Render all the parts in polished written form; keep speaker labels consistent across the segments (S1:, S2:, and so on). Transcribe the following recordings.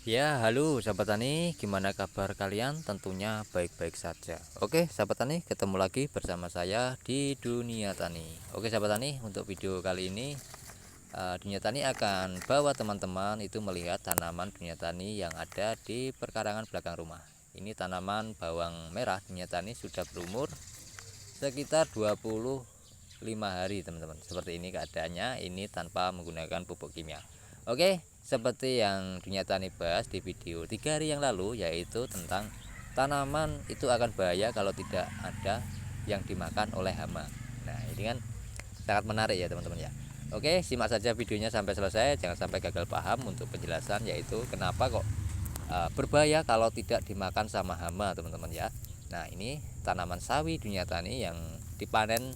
S1: Ya, halo sahabat tani, gimana kabar kalian? Tentunya baik-baik saja. Oke, sahabat tani, ketemu lagi bersama saya di Dunia Tani. Oke, sahabat tani, untuk video kali ini Dunia Tani akan bawa teman-teman itu melihat tanaman Dunia Tani yang ada di perkarangan belakang rumah. Ini tanaman bawang merah Dunia Tani sudah berumur sekitar 25 hari, teman-teman. Seperti ini keadaannya, ini tanpa menggunakan pupuk kimia. Oke, seperti yang Dunia Tani bahas di video 3 hari yang lalu, yaitu tentang tanaman itu akan bahaya kalau tidak ada yang dimakan oleh hama. Nah, ini kan sangat menarik ya, teman-teman ya. Oke, simak saja videonya sampai selesai, jangan sampai gagal paham untuk penjelasan, yaitu kenapa kok berbahaya kalau tidak dimakan sama hama, teman-teman ya. Nah, ini tanaman sawi Dunia Tani yang dipanen,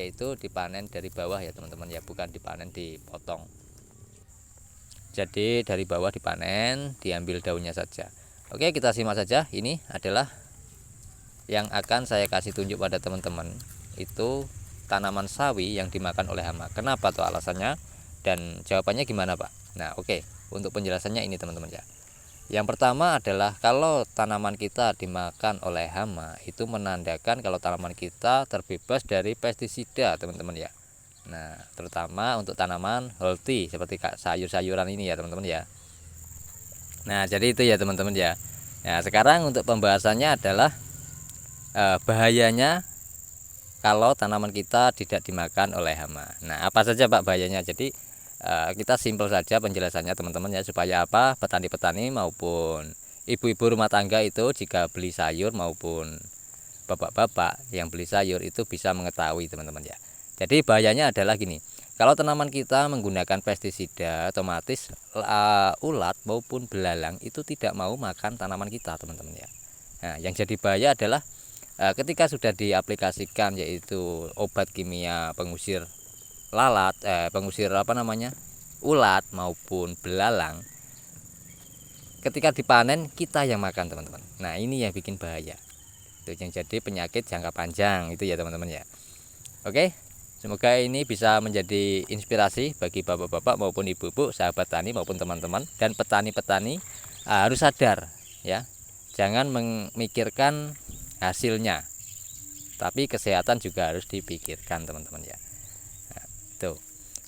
S1: yaitu dipanen dari bawah ya teman-teman ya, bukan dipanen dipotong. Jadi dari bawah dipanen, diambil daunnya saja. Oke, kita simak saja. Ini adalah yang akan saya kasih tunjuk pada teman-teman. Itu tanaman sawi yang dimakan oleh hama. Kenapa tuh alasannya? Dan jawabannya gimana, Pak? Nah, oke. Untuk penjelasannya ini teman-teman ya. Yang pertama adalah kalau tanaman kita dimakan oleh hama, itu menandakan kalau tanaman kita terbebas dari pestisida, teman-teman ya. Nah, terutama untuk tanaman healthy seperti sayur-sayuran ini ya, teman-teman ya. Nah, jadi itu ya, teman-teman ya. Nah, sekarang untuk pembahasannya adalah bahayanya kalau tanaman kita tidak dimakan oleh hama. Nah, apa saja Pak bahayanya? Jadi kita simpel saja penjelasannya teman-teman ya, supaya apa, petani-petani maupun ibu-ibu rumah tangga itu jika beli sayur maupun bapak-bapak yang beli sayur itu bisa mengetahui, teman-teman ya. Jadi bahayanya adalah gini, kalau tanaman kita menggunakan pestisida, otomatis ulat maupun belalang itu tidak mau makan tanaman kita, teman-teman ya. Nah, yang jadi bahaya adalah ketika sudah diaplikasikan, yaitu obat kimia pengusir lalat, pengusir ulat maupun belalang, ketika dipanen kita yang makan, teman-teman. Nah, ini yang bikin bahaya, itu yang jadi penyakit jangka panjang itu ya, teman-teman ya. Oke, semoga ini bisa menjadi inspirasi bagi bapak-bapak maupun ibu-ibu, sahabat tani maupun teman-teman dan petani-petani. Harus sadar ya, jangan memikirkan hasilnya, tapi kesehatan juga harus dipikirkan, teman-teman ya. Nah, tuh.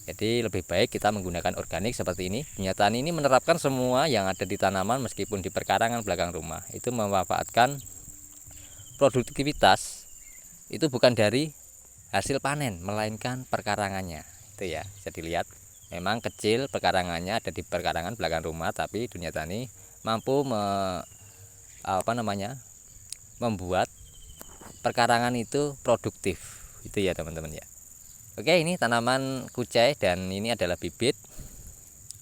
S1: Jadi lebih baik kita menggunakan organik seperti ini. Dunia Tani ini menerapkan semua yang ada di tanaman meskipun di perkarangan belakang rumah itu memanfaatkan produktivitas itu bukan dari hasil panen melainkan perkarangannya. Itu ya, bisa dilihat memang kecil perkarangannya ada di perkarangan belakang rumah, tapi Dunia Tani mampu membuat perkarangan itu produktif. Itu ya, teman-teman ya. Oke, ini tanaman kucai dan ini adalah bibit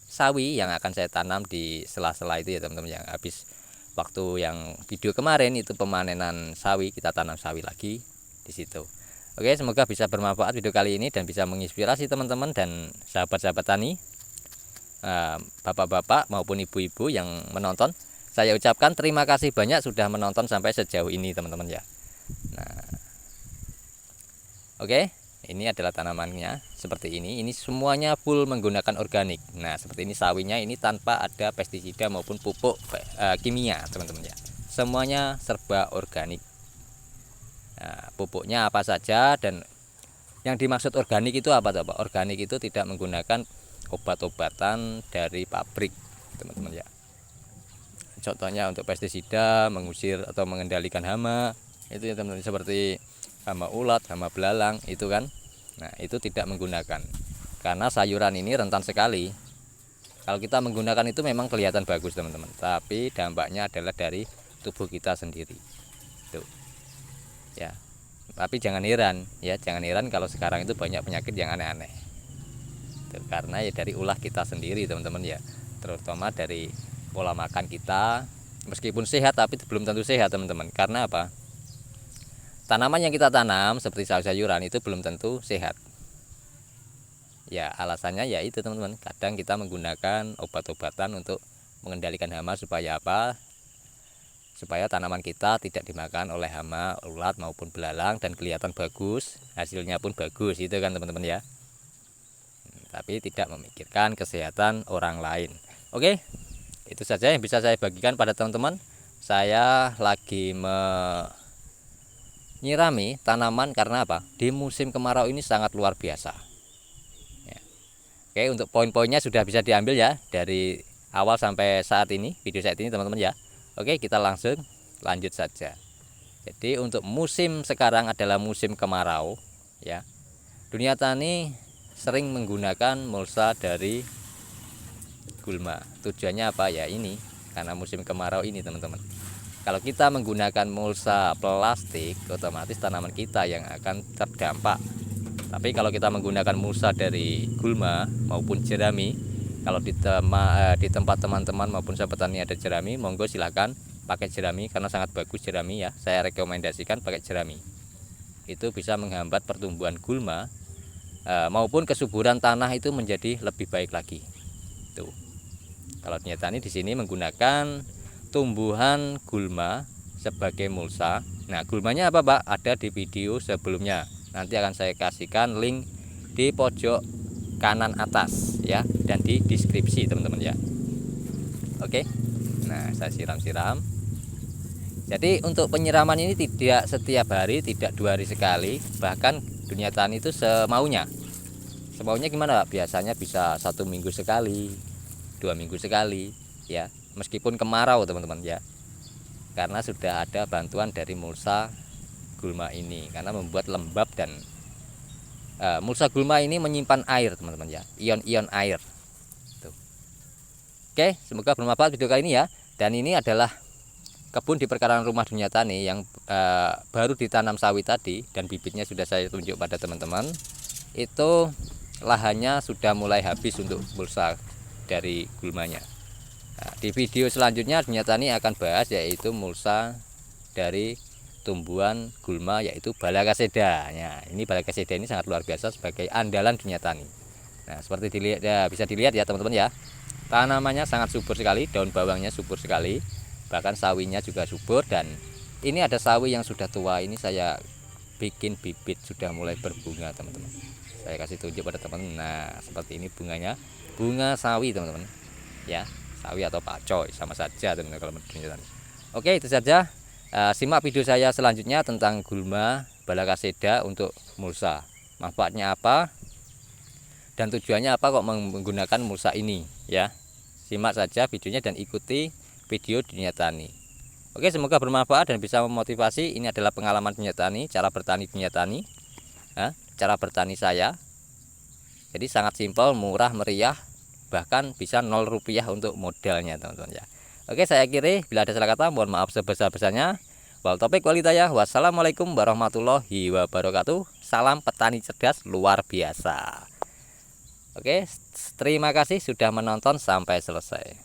S1: sawi yang akan saya tanam di sela-sela itu ya, teman-teman. Yang habis waktu yang video kemarin itu pemanenan sawi, kita tanam sawi lagi di situ. Oke, semoga bisa bermanfaat video kali ini dan bisa menginspirasi teman-teman dan sahabat-sahabat tani, bapak-bapak maupun ibu-ibu yang menonton. Saya ucapkan terima kasih banyak sudah menonton sampai sejauh ini, teman-teman ya. Nah, oke. Ini adalah tanamannya seperti ini. Ini semuanya full menggunakan organik. Nah, seperti ini sawinya ini tanpa ada pestisida maupun pupuk kimia, teman-teman ya. Semuanya serba organik. Nah, pupuknya apa saja, dan yang dimaksud organik itu apa, Pak? Organik itu tidak menggunakan obat-obatan dari pabrik, teman-teman ya. Contohnya untuk pestisida, mengusir atau mengendalikan hama, itu ya teman-teman, seperti hama ulat, hama belalang itu kan. Nah, itu tidak menggunakan. Karena sayuran ini rentan sekali. Kalau kita menggunakan itu memang kelihatan bagus, teman-teman, tapi dampaknya adalah dari tubuh kita sendiri. Tuh. Ya. Tapi jangan heran ya, jangan heran kalau sekarang itu banyak penyakit yang aneh-aneh. Karena ya dari ulah kita sendiri, teman-teman ya. Terutama dari pola makan kita, meskipun sehat tapi belum tentu sehat, teman-teman. Karena apa? Tanaman yang kita tanam seperti sayur-sayuran itu belum tentu sehat. Ya, alasannya ya itu, teman-teman. Kadang kita menggunakan obat-obatan untuk mengendalikan hama supaya apa? Supaya tanaman kita tidak dimakan oleh hama, ulat maupun belalang dan kelihatan bagus, hasilnya pun bagus, itu kan, teman-teman ya. Tapi tidak memikirkan kesehatan orang lain. Oke. Itu saja yang bisa saya bagikan pada teman-teman. Saya lagi menyirami tanaman karena apa? Di musim kemarau ini sangat luar biasa. Ya. Oke, untuk poin-poinnya sudah bisa diambil ya dari awal sampai saat ini, video saat ini teman-teman ya. Oke, kita langsung lanjut saja. Jadi untuk musim sekarang adalah musim kemarau ya. Dunia Tani sering menggunakan mulsa dari gulma. Tujuannya apa ya? Ini karena musim kemarau ini teman-teman. Kalau kita menggunakan mulsa plastik, otomatis tanaman kita yang akan terdampak. Tapi kalau kita menggunakan mulsa dari gulma maupun jerami, kalau di tempat teman-teman maupun sahabat tani ada jerami, monggo silahkan pakai jerami karena sangat bagus jerami ya. Saya rekomendasikan pakai jerami. Itu bisa menghambat pertumbuhan gulma maupun kesuburan tanah itu menjadi lebih baik lagi. Tuh. Kalau Dunia Tani di sini menggunakan tumbuhan gulma sebagai mulsa. Nah, gulmanya apa, Pak? Ada di video sebelumnya. Nanti akan saya kasihkan link di pojok kanan atas ya, dan di deskripsi teman-teman ya. Oke. Nah, saya siram-siram. Jadi untuk penyiraman ini tidak setiap hari, tidak 2 hari sekali, bahkan Dunia Tani itu semaunya. Semaunya gimana, Pak? Biasanya bisa 1 minggu sekali, 2 minggu sekali ya, meskipun kemarau teman-teman ya, karena sudah ada bantuan dari mulsa gulma ini karena membuat lembab dan mulsa gulma ini menyimpan air teman-teman ya, ion-ion air. Tuh. Oke, semoga bermanfaat video kali ini ya. Dan ini adalah kebun di perkarangan rumah Dunia Tani yang baru ditanam sawit tadi, dan bibitnya sudah saya tunjuk pada teman-teman. Itu lahannya sudah mulai habis untuk mulsa dari gulmanya. Nah, di video selanjutnya Dunia Tani akan bahas yaitu mulsa dari tumbuhan gulma yaitu Balakaseda. Nah, ini Balakaseda ini sangat luar biasa sebagai andalan Dunia Tani. Nah, seperti dilihat ya, bisa dilihat ya teman-teman ya. Tanamannya sangat subur sekali, daun bawangnya subur sekali, bahkan sawinya juga subur. Dan ini ada sawi yang sudah tua, ini saya bikin bibit sudah mulai berbunga teman-teman. Saya kasih tunjuk pada teman-teman. Nah, seperti ini bunganya. Bunga sawi teman-teman ya, sawi atau pakcoy sama saja teman-teman kalau menurut Dunia Tani. Oke, itu saja. Simak video saya selanjutnya tentang gulma Balakaseda untuk mulsa, manfaatnya apa dan tujuannya apa kok menggunakan mulsa ini ya. Simak saja videonya dan ikuti video Dunia Tani. Oke, semoga bermanfaat dan bisa memotivasi. Ini adalah pengalaman Dunia Tani, cara bertani Dunia Tani ya, cara bertani saya. Jadi sangat simpel, murah, meriah, bahkan bisa 0 rupiah untuk modalnya teman-teman ya. Oke, saya akhiri. Bila ada salah kata mohon maaf sebesar-besarnya. Wal topik walidayah. Wassalamualaikum warahmatullahi wabarakatuh. Salam petani cerdas luar biasa. Oke, terima kasih sudah menonton sampai selesai.